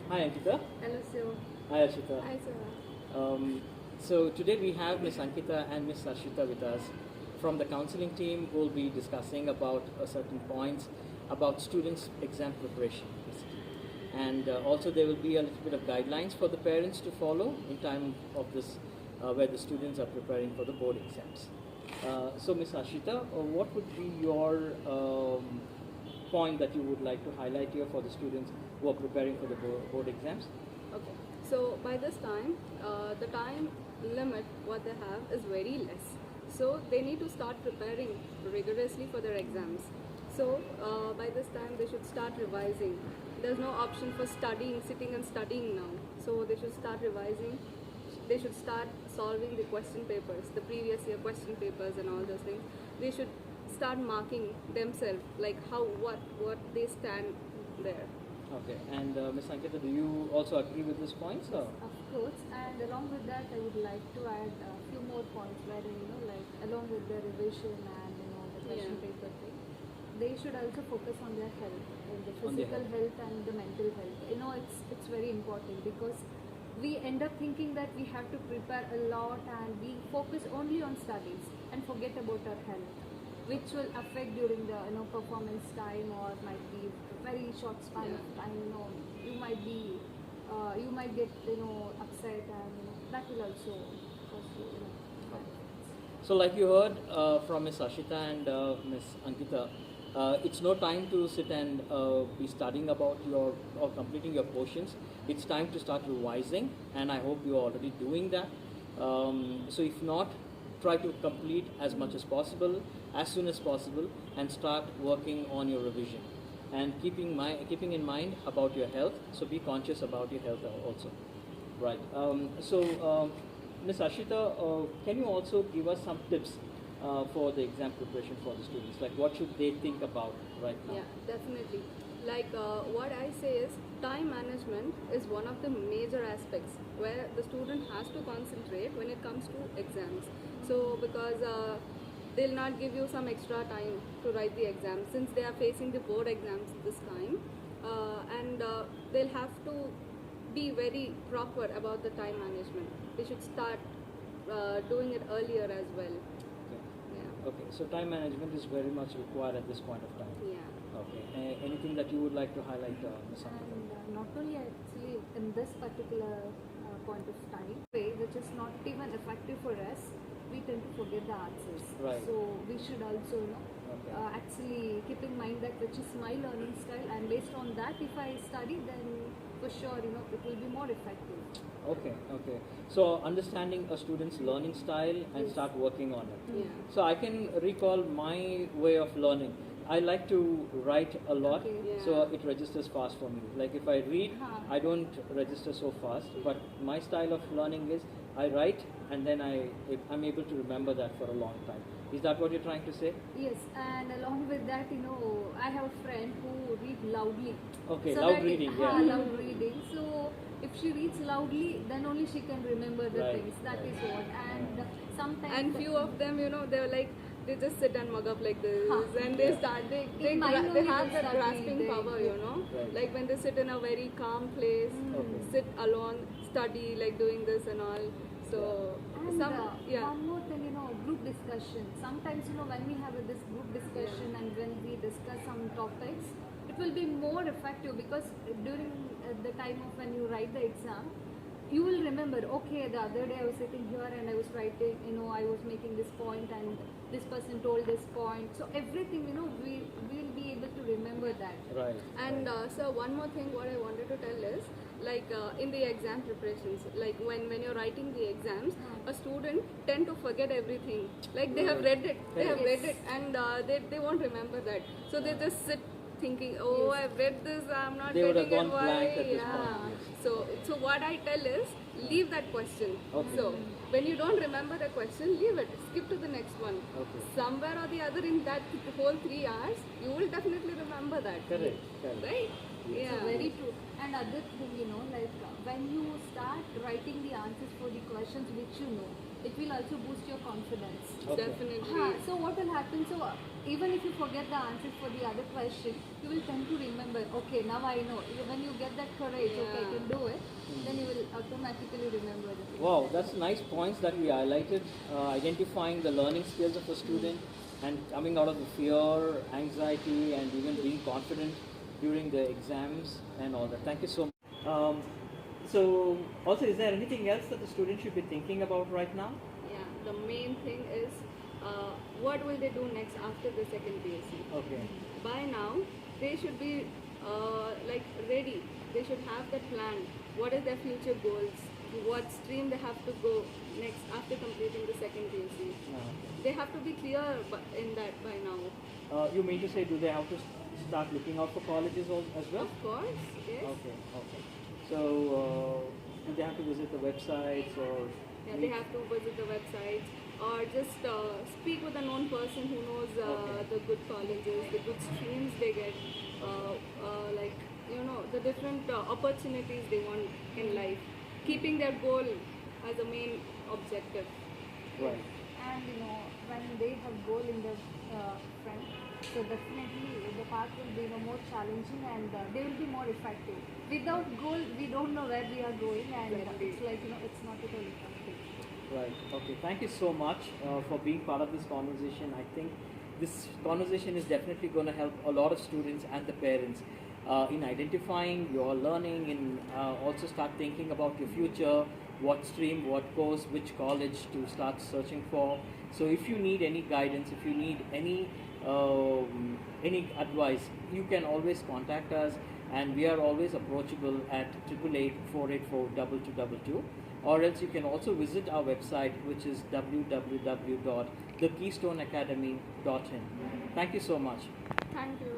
Hi Ankita. Hello, sir. Hi Ashita. Hi, sir. So today we have Miss Ankita and Miss Ashita with us from the counseling team who will be discussing about certain points about students' exam preparation. Basically. And also there will be a little bit of guidelines for the parents to follow in time of this where the students are preparing for the board exams. So Miss Ashita, what would be your point that you would like to highlight here for the students who are preparing for the board exams? Okay. So by this time, the time limit what they have is very less. So they need to start preparing rigorously for their exams. So by this time, they should start revising. There's no option for studying, sitting and studying now. So they should start revising. They should start solving the question papers, the previous year question papers and all those things. They should start marking themselves, like what they stand there. Okay, and Ms. Ankita, do you also agree with this point? Or? Of course, and along with that, I would like to add a few more points wherein, like along with the revision and the question paper thing, they should also focus on their health, the physical health and the mental health. It's very important because we end up thinking that we have to prepare a lot and we focus only on studies and forget about our health, which will affect during the performance time, or might be very short span of time. You might be you might get upset, and that will also cause you. So like you heard from Ms. Ashita and Ms. Ankita, it's no time to sit and be studying about your or completing your portions. It's time to start revising, and I hope you're already doing that. So if not, try to complete as much as possible, as soon as possible, and start working on your revision. And keeping in mind about your health, so be conscious about your health also. Right. Ms. Ashita, can you also give us some tips for the exam preparation for the students? Like what should they think about right now? Yeah, definitely. Like what I say is time management is one of the major aspects where the student has to concentrate when it comes to exams. So because they'll not give you some extra time to write the exam since they are facing the board exams this time, and they'll have to be very proper about the time management. They should start doing it earlier as well. Okay, so time management is very much required at this point of time. Yeah. Okay, anything that you would like to highlight, Ms. Ankita? And not only actually in this particular point of time, which is not even effective for us, we tend to forget the answers. Right. So we should also actually keep in mind that which is my learning style, and based on that, if I study, then for sure it will be more effective. Okay. So understanding a student's learning style and start working on it. Yeah. So I can recall my way of learning. I like to write a lot, so it registers fast for me. Like if I read, I don't register so fast, but my style of learning is I write and then I'm able to remember that for a long time. Is that what you're trying to say? Yes, and along with that, I have a friend who reads loudly. Okay, so loud reading, yeah. Loud reading. So if she reads loudly, then only she can remember the things. That is what. And sometimes. And few of them, they're like, they just sit and mug up like this, and they start. They have that grasping power, Right. Like when they sit in a very calm place, sit alone, study, like doing this and all. So and one more thing, group discussion. Sometimes, when we have this group discussion and when we discuss some topics, it will be more effective because during the time of when you write the exam, you will remember, okay, the other day I was sitting here and I was writing, I was making this point and this person told this point. So everything, we will be able to remember that. Right. And so one more thing what I wanted to tell is, like in the exam preparations, like when you're writing the exams, a student tend to forget everything. Like they have read it, and they won't remember that. So they just sit thinking, oh, I've read this, I'm not They would have getting gone it. blank at this Yeah. point. So what I tell is, leave that question. Okay. So when you don't remember the question, leave it. Skip to the next one. Okay. Somewhere or the other in that whole 3 hours, you will definitely remember that. Correct. Right? Yes. So very true. And other thing, like when you start writing the answers for the questions which it will also boost your confidence. Okay. Definitely. So what will happen? So even if you forget the answer for the other question, you will tend to remember, okay, now I know. When you get that courage, okay, I can do it, then you will automatically remember it. Wow, that's nice points that we highlighted. Identifying the learning skills of a student and coming out of the fear, anxiety, and even being confident during the exams and all that. Thank you so much. So, also, is there anything else that the student should be thinking about right now? Yeah, the main thing is what will they do next after the second BSc? Okay. By now, they should be like ready. They should have that plan. What is their future goals? What stream they have to go next after completing the second BSc? They have to be clear in that by now. You mean to say, do they have to start looking out for colleges as well? Of course, yes. Okay, okay. So, do they have to visit the websites or? Yeah, they have to visit the websites or just speak with a known person who knows Okay. the good colleges, the good streams they get, like the different opportunities they want in life, keeping their goal as a main objective. Right. And when they have goal in their front, so definitely the path will be more challenging and they will be more effective. Without goal, we don't know where we are going, and Exactly. it's like it's not at all effective. Right. Okay. Thank you so much for being part of this conversation. I think this conversation is definitely going to help a lot of students and the parents in identifying your learning, in also start thinking about your future, what stream, what course, which college to start searching for. So if you need any guidance, if you need any advice, you can always contact us, and we are always approachable at 888-484-2222. Or else you can also visit our website, which is www.thekeystoneacademy.in. Thank you so much. Thank you.